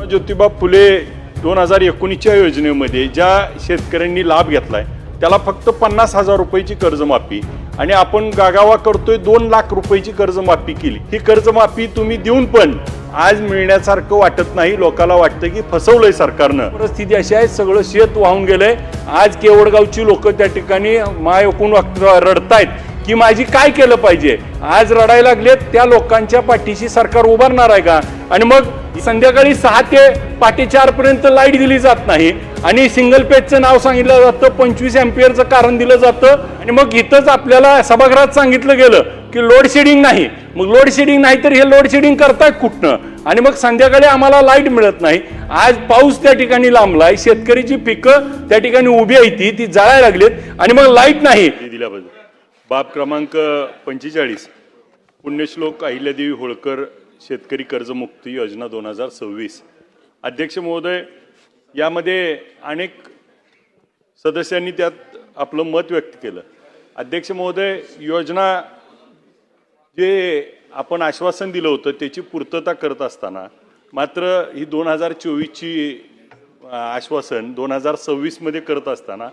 ज्योतिबा फुले 2019च्या योजनेमध्ये ज्या शेतकऱ्यांनी लाभ घेतलाय त्याला फक्त 50,000 रुपयाची कर्जमाफी आणि आपण गागावा करतोय 2 लाख रुपयाची कर्जमाफी केली। ही कर्जमाफी तुम्ही देऊन पण आज मिळण्यासारखं वाटत नाही। लोकांना वाटतं की फसवलंय सरकारनं। परिस्थिती अशी आहे, सगळं शेत वाहून गेलंय। आज केवडगावची लोक त्या ठिकाणी माय ओकून रडतायत की माझी काय केलं पाहिजे। आज रडायला लागलेत, त्या लोकांच्या पाठीशी सरकार उभारणार आहे का? आणि मग संध्याकाळी 6 ते पाटे 4 पर्यंत लाईट दिली जात नाही आणि सिंगल पेजचं नाव सांगितलं जातं, 25 एम्पियरचं कारण दिलं जातं आणि मग इथंच आपल्याला सभागृहात सांगितलं गेलं की लोड शेडिंग नाही। मग लोड शेडिंग नाही तर हे लोड शेडिंग करतायत कुठनं? आणि मग संध्याकाळी आम्हाला लाईट मिळत नाही। आज पाऊस त्या ठिकाणी लांबलाय, शेतकरीची पिकं त्या ठिकाणी उभी आहे ती जळायला लागलीत आणि मग लाईट नाही दिल्या पाहिजे। बाब क्रमांक 45 पुण्यश्लोक अहिल्यादेवी होळकर शेतकरी कर्जमुक्ती योजना 2026। अध्यक्ष महोदय, यामध्ये अनेक सदस्यांनी त्यात आपलं मत व्यक्त केलं। अध्यक्ष महोदय, योजना जे आपण आश्वासन दिलं होतं त्याची पूर्तता करत असताना मात्र ही 2024ची आश्वासन 2026 मध्ये करत असताना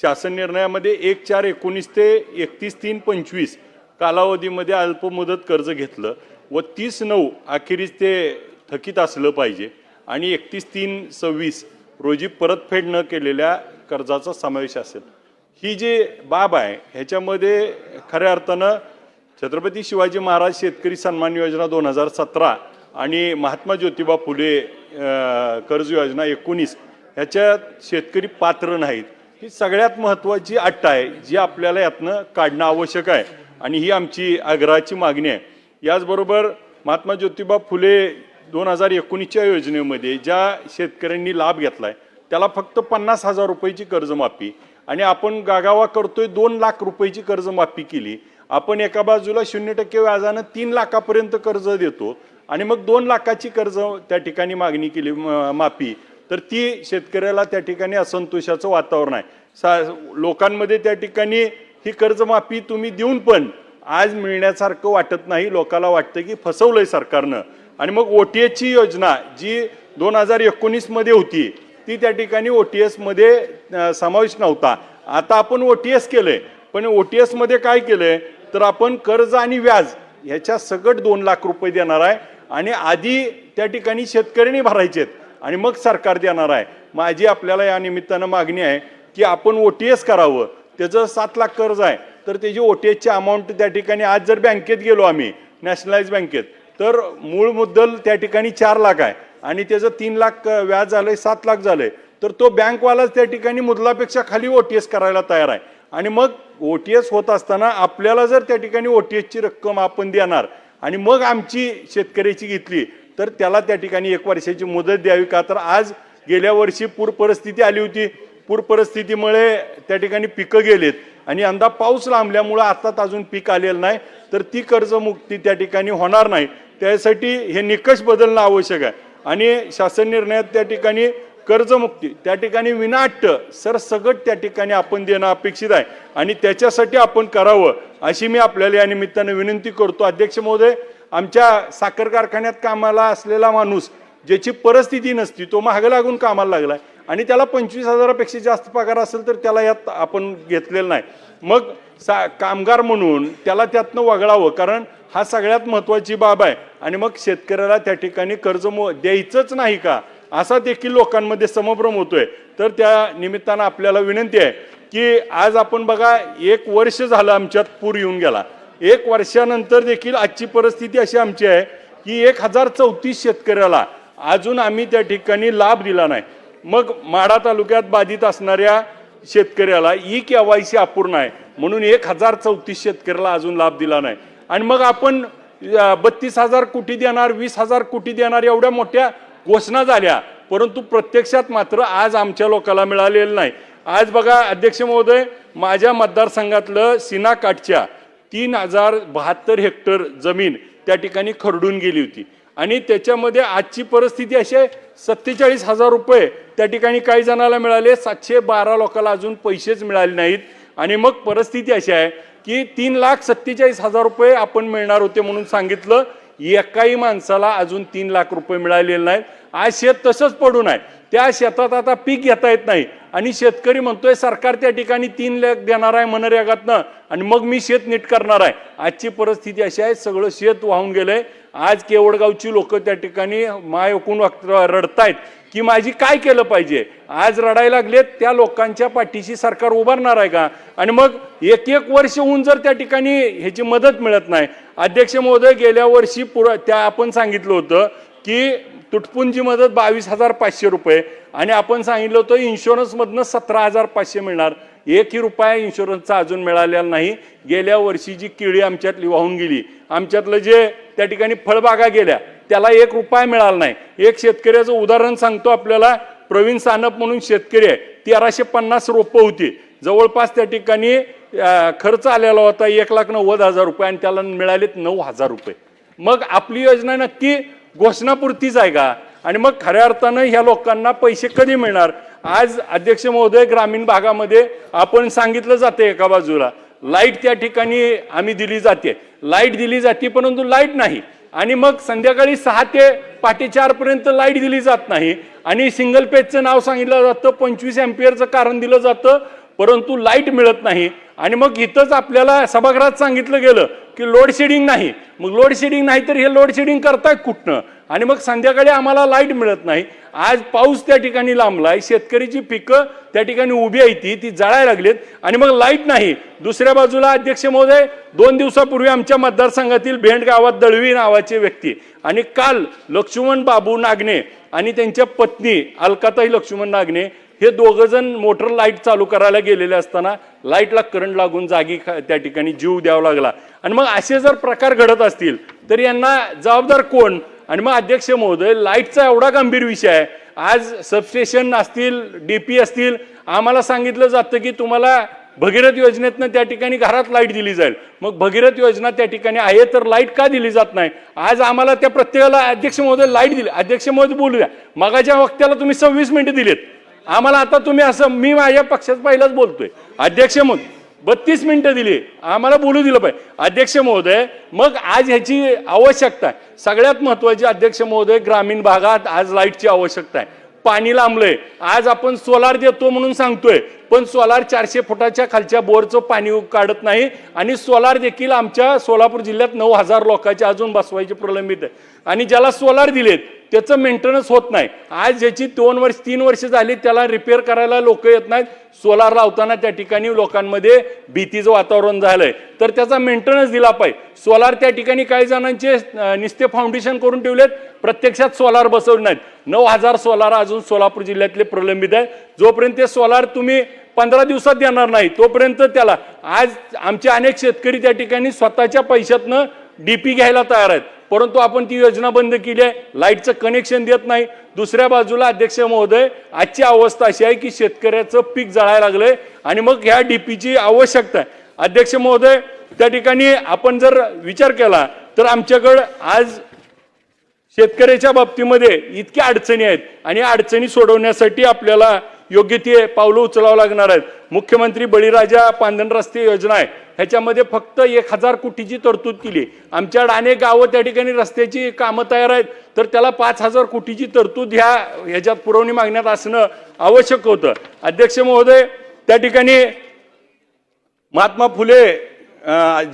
शासन निर्णयामध्ये 1/4/19 ते 31/3/25 कालावधीमध्ये अल्पमुदत कर्ज घेतलं व 30/9 अखेरीस ते थकीत असलं पाहिजे आणि 31/3/26 रोजी परतफेड न केलेल्या कर्जाचा समावेश असेल। ही जी बाब आहे ह्याच्यामध्ये खऱ्या अर्थानं छत्रपती शिवाजी महाराज शेतकरी सन्मान योजना 2017 आणि महात्मा ज्योतिबा फुले कर्ज योजना 19 ह्याच्यात शेतकरी पात्र नाहीत। ही सगळ्यात महत्त्वाची अट आहे जी आपल्याला यातनं काढणं आवश्यक आहे आणि ही आमची आग्रहाची मागणी आहे। याचबरोबर महात्मा ज्योतिबा फुले 2019च्या योजनेमध्ये ज्या शेतकऱ्यांनी लाभ घेतलाय त्याला फक्त 50,000 रुपयाची कर्जमाफी आणि आपण गागावा करतोय 2 लाख रुपयाची कर्जमाफी केली। आपण एका बाजूला 0% व्याजानं 3 लाखापर्यंत कर्ज देतो आणि मग 2 लाखाची कर्ज त्या ठिकाणी मागणी केली माफी, तर ती शेतकऱ्याला त्या ठिकाणी असंतोषाचं वातावरण आहे। लोकांमध्ये त्या ठिकाणी ही कर्जमाफी तुम्ही देऊन पण आज मिळण्यासारखं वाटत नाही। लोकांना वाटतं की फसवलंय सरकारनं। आणि मग OTS योजना जी 2019 मध्ये होती ती त्या ठिकाणी OTS मध्ये समावेश नव्हता। आता आपण OTS केलंय, पण OTS मध्ये काय केलंय तर आपण कर्ज आणि व्याज ह्याच्या सगट 2 लाख रुपये देणार आहे आणि आधी त्या ठिकाणी शेतकऱ्यांनी भरायचे आणि मग सरकार देणार आहे। माझी आपल्याला या निमित्तानं मागणी आहे की आपण OTS करावं। त्याचं 7 लाख कर्ज आहे तर त्याची OTS ची अमाऊंट त्या ठिकाणी आज जर बँकेत गेलो आम्ही नॅशनलाइज बँकेत तर मूळ मुद्दल त्या ठिकाणी 4 लाख आहे आणि त्याचं 3 लाख व्याज झालंय, 7 लाख झालंय, तर तो बँकवालाच त्या ठिकाणी मुद्दलापेक्षा खाली OTS करायला तयार आहे। आणि मग OTS होत असताना आपल्याला जर त्या ठिकाणी OTS ची रक्कम आपण देणार आणि मग आमची शेतकऱ्याची घेतली तर त्याला त्या ठिकाणी 1 वर्षाची मुदत द्यावी का? तर आज गेल्या वर्षी पूर परिस्थिती आली होती, पूर परिस्थितीमुळे त्या ठिकाणी पिकं गेलेत आणि यंदा पाऊस लांबल्यामुळे आताच अजून पीक आलेलं नाही, तर ती कर्जमुक्ती त्या ठिकाणी होणार नाही। त्यासाठी हे निकष बदलणं आवश्यक आहे आणि शासन निर्णयात त्या ठिकाणी कर्जमुक्ती त्या ठिकाणी विनाअट सरसगट त्या ठिकाणी आपण देणं अपेक्षित आहे आणि त्याच्यासाठी आपण करावं अशी मी आपल्याला या निमित्तानं विनंती करतो। अध्यक्ष महोदय, आमच्या साखर कारखान्यात कामाला असलेला माणूस ज्याची परिस्थिती नसती तो महाग लागून कामाला लागलाय आणि त्याला 25,000पेक्षा जास्त पगार असेल तर त्याला यात आपण घेतलेलं नाही। मग कामगार म्हणून त्याला त्यातनं वगळावं, कारण हा सगळ्यात महत्त्वाची बाब आहे। आणि मग शेतकऱ्याला त्या ठिकाणी कर्ज द्यायचंच नाही का असा देखील लोकांमध्ये संभ्रम होतोय। तर त्या निमित्तानं आपल्याला विनंती आहे की आज आपण बघा 1 वर्ष झालं आमच्यात पूर येऊन गेला, 1 वर्षानंतर देखील आजची परिस्थिती अशी आमची आहे की 1034 शेतकऱ्याला अजून आम्ही त्या ठिकाणी लाभ दिला नाही। मग माढा तालुक्यात बाधित असणाऱ्या शेतकऱ्याला KYC अपूर्ण आहे म्हणून 1034 शेतकऱ्याला अजून लाभ दिला नाही आणि मग आपण 32,000 कोटी देणार, 20,000 कोटी देणार एवढ्या मोठ्या घोषणा झाल्या, परंतु प्रत्यक्षात मात्र आज आमच्या लोकांना मिळालेलं नाही। आज बघा अध्यक्ष महोदय, माझ्या मतदारसंघातलं सीनाकाठच्या 3072 हेक्टर जमीन त्या ठिकाणी खरडून गेली होती आणि त्याच्यामध्ये आजची परिस्थिती अशी आहे 47,000 रुपये त्या ठिकाणी काही जणाला मिळाले, 712 लोकांना अजून पैसेच मिळाले नाहीत। आणि मग परिस्थिती अशी आहे की 3,47,000 रुपये आपण मिळणार होते म्हणून सांगितलं, एकाही माणसाला अजून 3 लाख रुपये मिळालेले नाहीत आज शेत तसंच पडून आहे, त्या शेतात आता पीक घेता येत नाही आणि शेतकरी म्हणतोय सरकार त्या ठिकाणी 3 लाख देणार आहे मनरेगातनं आणि मग मी शेत नीट करणार आहे. आजची परिस्थिती अशी आहे, सगळं शेत वाहून गेलंय. आज केवडगावची लोक त्या ठिकाणी माय ओकून रडतायत की माझी काय केलं पाहिजे. आज रडायला लागलेत, त्या लोकांच्या पाठीशी सरकार उभारणार आहे का. आणि मग एक वर्ष होऊन जर त्या ठिकाणी ह्याची मदत मिळत नाही. अध्यक्ष महोदय, गेल्या वर्षी त्या आपण सांगितलं होतं की तुटपुंजी मदत 22,500 रुपये आणि आपण सांगितलं होतं इन्शुरन्समधनं 17,500 मिळणार. 1ही रुपया इन्शुरन्सचा अजून मिळालेला नाही. गेल्या वर्षी जी केळी आमच्यातली वाहून गेली, आमच्यातलं जे त्या ठिकाणी फळबागा गेल्या, त्याला 1 रुपया मिळाला नाही. एक शेतकऱ्याचं उदाहरण सांगतो आपल्याला. प्रवीण सानप म्हणून शेतकरी आहे, 1350 रोपं होती. जवळपास त्या ठिकाणी खर्च आलेला होता 1,90,000 रुपये आणि त्याला मिळालेत 9,000 रुपये. मग आपली योजना नक्की घोषणापुरतीच आहे का. आणि मग खऱ्या अर्थानं ह्या लोकांना पैसे कधी मिळणार. आज अध्यक्ष महोदय, ग्रामीण भागामध्ये आपण सांगितलं जाते एका बाजूला लाईट त्या ठिकाणी आम्ही दिली जाते, लाईट दिली जाते, परंतु लाईट नाही. आणि मग संध्याकाळी 6 ते पहाटे 4 पर्यंत लाईट दिली जात नाही. आणि सिंगल पेजचं नाव सांगितलं जातं, 25 अँपियरचं कारण दिलं जातं, परंतु लाईट मिळत नाही. आणि मग इथंच आपल्याला सभागृहात सांगितलं गेलं की लोड शेडिंग नाही. मग लोड शेडिंग नाही तर हे लोड शेडिंग करतायत कुठनं. आणि मग संध्याकाळी आम्हाला लाईट मिळत नाही. आज पाऊस त्या ठिकाणी लांबलाय, शेतकरीची पिकं त्या ठिकाणी उभी आहे, ती जळायला लागलीत आणि मग लाईट नाही. दुसऱ्या बाजूला अध्यक्ष महोदय, 2 दिवसापूर्वी आमच्या मतदारसंघातील भेंड गावात दळवी नावाचे व्यक्ती आणि काल लक्ष्मण बाबू नागणे आणि त्यांच्या पत्नी अलकाताई लक्ष्मण नागणे हे दोघं जण मोटर लाईट चालू करायला गेलेले असताना लाईटला करंट लागून जागी त्या ठिकाणी जीव द्यावा लागला. आणि मग असे जर प्रकार घडत असतील तर यांना जबाबदार कोण. आणि मग अध्यक्ष महोदय, लाईटचा एवढा गंभीर विषय आहे. आज सबस्टेशन असतील, डीपी असतील, आम्हाला सांगितलं जातं की तुम्हाला भगीरथ योजनेतनं त्या ठिकाणी घरात लाईट दिली जाईल. मग भगीरथ योजना त्या ठिकाणी आहे तर लाईट का दिली जात नाही. आज आम्हाला त्या प्रत्येकाला अध्यक्ष महोदय लाईट दिली. अध्यक्ष महोदय बोलू द्या, मगाच्या वक्त्याला तुम्ही 26 मिनिटं दिलेत आम्हाला. आता तुम्ही असं, मी माझ्या पक्षात पहिलाच बोलतोय. अध्यक्ष महोदय 32 मिनिटं दिली, आम्हाला बोलू दिलं पाहिजे. अध्यक्ष महोदय, मग आज ह्याची आवश्यकता आहे. सगळ्यात महत्वाची अध्यक्ष महोदय, ग्रामीण भागात आज लाईटची आवश्यकता आहे. पाणी लांबलंय. आज आपण सोलार देतो म्हणून सांगतोय, पण सोलार 400 फुटाच्या खालच्या बोरचं पाणी काढत नाही. आणि सोलार देखील आमच्या सोलापूर जिल्ह्यात 9,000 लोकांचे अजून बसवायचे प्रलंबित आहे. आणि ज्याला सोलार दिलेत त्याचं मेंटेनन्स होत नाही. आज ज्याची 2-3 वर्ष झाली त्याला रिपेअर करायला लोक येत नाहीत. सोलार लावताना त्या ठिकाणी लोकांमध्ये भीतीचं वातावरण झालंय, तर त्याचा मेंटेनन्स दिला पाहिजे. सोलार त्या ठिकाणी काही जणांचे निस्ते फाउंडेशन करून ठेवलेत, प्रत्यक्षात सोलार बसवले नाहीत. 9,000 सोलार अजून सोलापूर जिल्ह्यातले प्रलंबित आहे. जोपर्यंत ते सोलार तुम्ही 15 दिवसात देणार नाही तोपर्यंत त्याला, आज आमचे अनेक शेतकरी त्या ठिकाणी स्वतःच्या पैशातनं डीपी घ्यायला तयार आहेत, परंतु आपण ती योजना बंद केली आहे. लाईटचं कनेक्शन देत नाही. दुसऱ्या बाजूला अध्यक्ष महोदय, आजची अवस्था अशी आहे की शेतकऱ्याचं पीक जळायला लागलंय आणि मग ह्या डीपीची आवश्यकता आहे. अध्यक्ष महोदय, त्या ठिकाणी आपण जर विचार केला तर आमच्याकडं आज शेतकऱ्याच्या बाबतीमध्ये इतक्या अडचणी आहेत आणि अडचणी सोडवण्यासाठी आपल्याला योग्य ते पावलं उचलावं लागणार आहेत. मुख्यमंत्री बळीराजा पांधन रस्ते योजना आहे, ह्याच्यामध्ये फक्त 1,000 कोटीची तरतूद केली. आमच्याकडे अनेक गावं त्या ठिकाणी रस्त्याची कामं तयार आहेत, तर त्याला 5,000 कोटीची तरतूद ह्याच्यात पुरवणी मागण्यात असणं आवश्यक होतं. अध्यक्ष महोदय, त्या ठिकाणी महात्मा फुले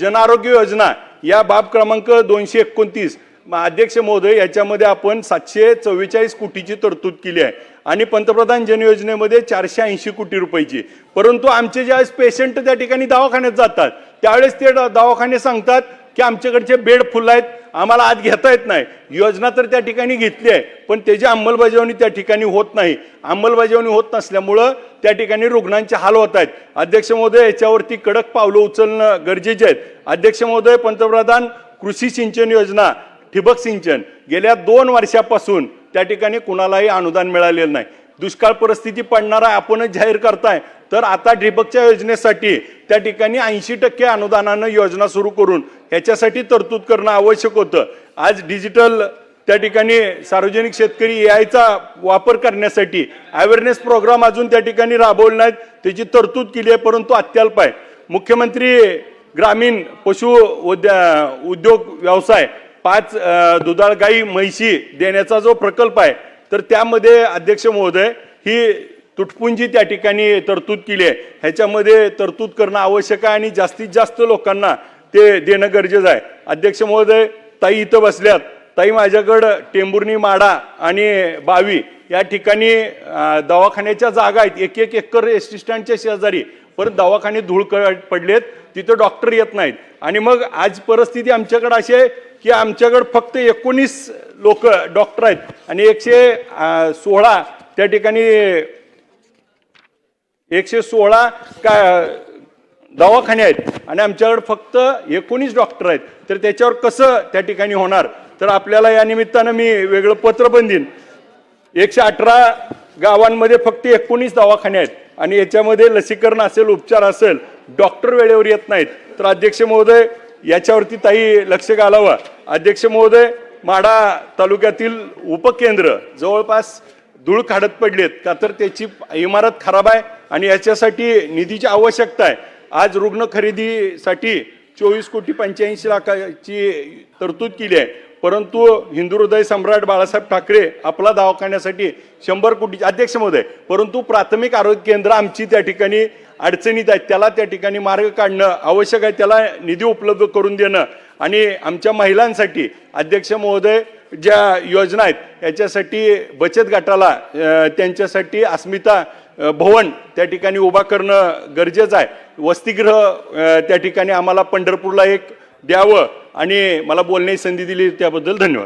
जन आरोग्य योजना या बाब क्रमांक 229, अध्यक्ष महोदय, याच्यामध्ये आपण 744 कोटीची तरतूद केली आहे आणि पंतप्रधान जन योजनेमध्ये 480 कोटी रुपयाची. परंतु आमचे ज्यावेळेस पेशंट त्या ठिकाणी दवाखान्यात जातात त्यावेळेस ते दवाखाने सांगतात की आमच्याकडचे बेड फुल आहेत, आम्हाला आत घेता येत नाही. योजना तर त्या ठिकाणी घेतली आहे, पण त्याची अंमलबजावणी त्या ठिकाणी होत नाही. अंमलबजावणी होत नसल्यामुळं त्या ठिकाणी रुग्णांचे हाल होत आहेत. अध्यक्ष महोदय, याच्यावरती कडक पावलं उचलणं गरजेचे आहेत. अध्यक्ष महोदय, पंतप्रधान कृषी सिंचन योजना, ठिबक सिंचन, गेल्या 2 वर्षापासून त्या ठिकाणी कुणालाही अनुदान मिळालेलं नाही. दुष्काळ परिस्थिती पडणारा आपणच जाहीर करताय, तर आता ठिबकच्या योजनेसाठी त्या ठिकाणी 80% अनुदानानं योजना सुरू करून ह्याच्यासाठी तरतूद करणं आवश्यक होतं. आज डिजिटल त्या ठिकाणी सार्वजनिक शेतकरी AI वापर करण्यासाठी अवेअरनेस प्रोग्राम अजून त्या ठिकाणी राबवले नाहीत, त्याची तरतूद केली आहे, परंतु अत्यल्प आहे. मुख्यमंत्री ग्रामीण पशु उद्योग व्यवसाय 5 दुधाळ गाई म्हैशी देण्याचा जो प्रकल्प आहे तर त्यामध्ये अध्यक्ष महोदय ही तुटपुंजी त्या ठिकाणी तरतूद केली आहे. ह्याच्यामध्ये तरतूद करणं आवश्यक आहे आणि जास्तीत जास्त लोकांना ते देणं गरजेचं आहे. अध्यक्ष महोदय, ताई इथं बसल्यात. ताई, माझ्याकडं टेंभुर्णी, माडा आणि बावी या ठिकाणी दवाखान्याच्या जागा आहेत. 1-1 एकर एसटी स्टँडच्या शेजारी, परत दवाखाने धूळ पडलेत, तिथं डॉक्टर येत नाहीत. आणि मग आज परिस्थिती आमच्याकडे अशी आहे की आमच्याकडे फक्त 19 लोक डॉक्टर आहेत आणि 116 त्या ठिकाणी 116 दवाखाने आहेत आणि आमच्याकडे फक्त 19 डॉक्टर आहेत. तर त्याच्यावर कसं त्या ठिकाणी होणार? तर आपल्याला या निमित्तानं मी वेगळं पत्र पण देईन. 118 गावांमध्ये फक्त 19 दवाखाने आहेत आणि याच्यामध्ये लसीकरण असेल, उपचार असेल, डॉक्टर वेळेवर येत नाहीत. तर अध्यक्ष महोदय, याच्यावरती ताई लक्ष घालावं. अध्यक्ष महोदय, माढा तालुक्यातील उपकेंद्र जवळपास धूळ काढत पडलेत का, तर त्याची इमारत खराब आहे आणि याच्यासाठी निधीची आवश्यकता आहे. आज रुग्ण खरेदीसाठी 24,85,00,000ची तरतूद केली आहे, परंतु हिंदू हृदय सम्राट बाळासाहेब ठाकरे आपला दवाखान्यासाठी 100 कोटी. अध्यक्ष महोदय, परंतु प्राथमिक आरोग्य केंद्र आमची त्या ठिकाणी अडचणीत आहेत, त्याला त्या ठिकाणी मार्ग काढणं आवश्यक आहे, त्याला निधी उपलब्ध करून देणं. आणि आमच्या महिलांसाठी अध्यक्ष महोदय ज्या योजना आहेत याच्यासाठी बचत गटाला त्यांच्यासाठी अस्मिता भवन त्या ठिकाणी उभा करणं गरजेचं आहे. वसतिगृह त्या ठिकाणी आम्हाला पंढरपूरला एक द्यावं आणि मला बोलण्याची संधी दिली त्याबद्दल धन्यवाद.